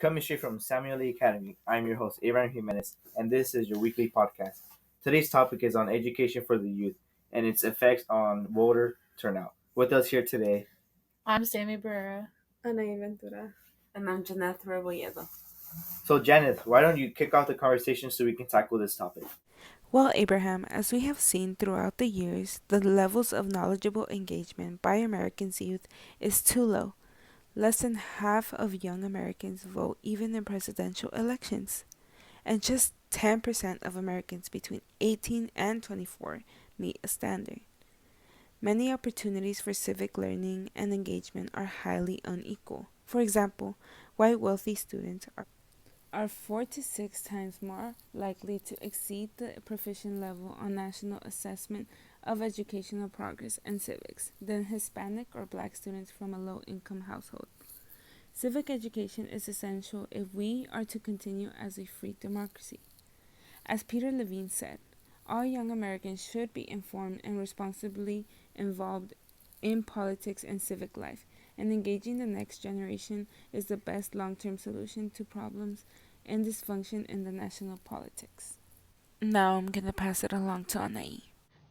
Coming straight from Samueli Academy, I'm your host, Abraham Jimenez, and this is your weekly podcast. Today's topic is on education for the youth and its effects on voter turnout. With us here today, I'm Sammy Barrera. Ana Ventura. And I'm Janeth Rebolledo. so Janet, why don't you kick off the conversation so we can tackle this topic? Well, Abraham, as we have seen throughout the years, the levels of knowledgeable engagement by Americans' youth is too low. Less than half of young Americans vote even in presidential elections, and just 10% of Americans between 18 and 24 meet a standard. Many opportunities for civic learning and engagement are highly unequal. For example, white wealthy students are 4 to 6 times more likely to exceed the proficient level on National Assessment of Educational Progress and Civics than Hispanic or Black students from a low-income household. Civic education is essential if we are to continue as a free democracy. As Peter Levine said, all young Americans should be informed and responsibly involved in politics and civic life, and engaging the next generation is the best long-term solution to problems and dysfunction in the national politics. Now I'm going to pass it along to Anai.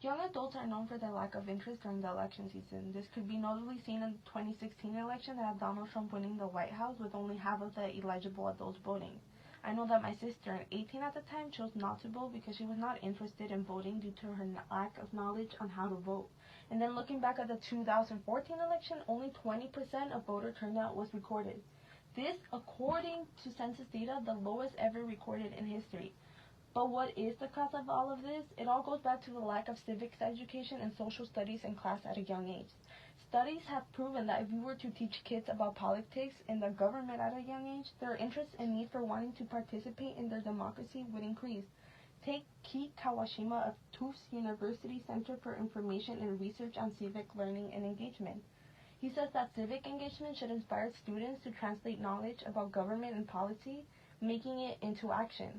Young adults are known for their lack of interest during the election season. This could be notably seen in the 2016 election that had Donald Trump winning the White House with only half of the eligible adults voting. I know that my sister, 18 at the time, chose not to vote because she was not interested in voting due to her lack of knowledge on how to vote. And then looking back at the 2014 election, only 20% of voter turnout was recorded. This, according to census data, the lowest ever recorded in history. But what is the cause of all of this? It all goes back to the lack of civics education and social studies in class at a young age. Studies have proven that if we were to teach kids about politics and the government at a young age, their interest and need for wanting to participate in their democracy would increase. Take Keith Kawashima of Tufts University Center for Information and Research on Civic Learning and Engagement. He says that civic engagement should inspire students to translate knowledge about government and policy, making it into action.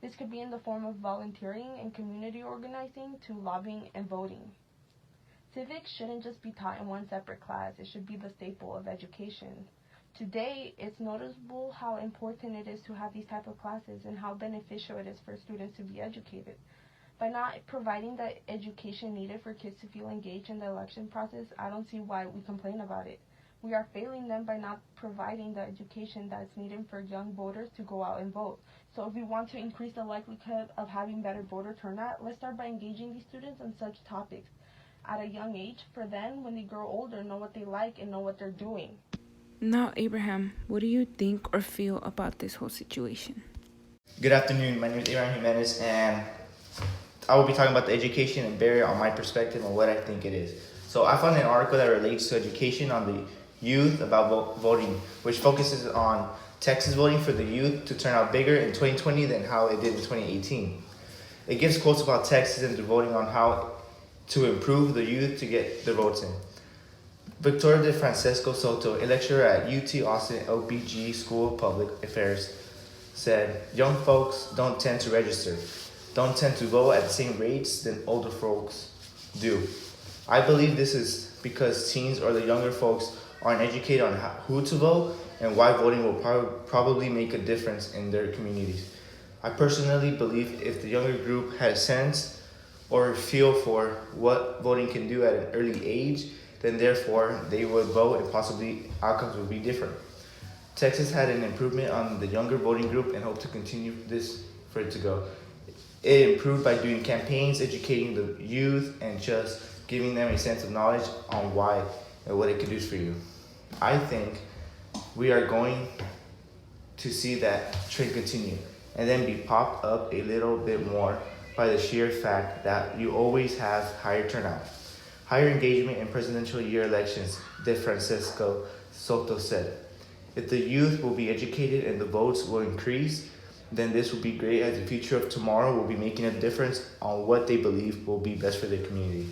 This could be in the form of volunteering and community organizing to lobbying and voting. Civics shouldn't just be taught in one separate class. It should be the staple of education. Today, it's noticeable how important it is to have these type of classes and how beneficial it is for students to be educated. By not providing the education needed for kids to feel engaged in the election process, I don't see why we complain about it. We are failing them by not providing the education that's needed for young voters to go out and vote. So if we want to increase the likelihood of having better voter turnout, let's start by engaging these students on such topics at a young age, for then, when they grow older, know what they like and know what they're doing. Now, Abraham, what do you think or feel about this whole situation? Good afternoon. My name is Abraham Jimenez, and I will be talking about the education and barrier on my perspective and what I think it is. So I found an article that relates to education on the youth about voting, which focuses on Texas voting for the youth to turn out bigger in 2020 than how it did in 2018. It gives quotes about Texas and their voting on how to improve the youth to get the votes in. Victoria de Francesco Soto, a lecturer at UT Austin LBG School of Public Affairs, said, "Young folks don't tend to register, don't tend to vote at the same rates than older folks do. I believe this is because teens or the younger folks aren't educated on who to vote and why voting will probably make a difference in their communities. I personally believe if the younger group had a sense or feel for what voting can do at an early age, then therefore they would vote and possibly outcomes would be different. Texas had an improvement on the younger voting group and hope to continue this for it to go. It improved by doing campaigns, educating the youth, and just giving them a sense of knowledge on why and what it can do for you. I think we are going to see that trend continue and then be popped up a little bit more by the sheer fact that you always have higher turnout. Higher engagement in presidential year elections, De Francisco Soto said. If the youth will be educated and the votes will increase, then this will be great as the future of tomorrow will be making a difference on what they believe will be best for their community."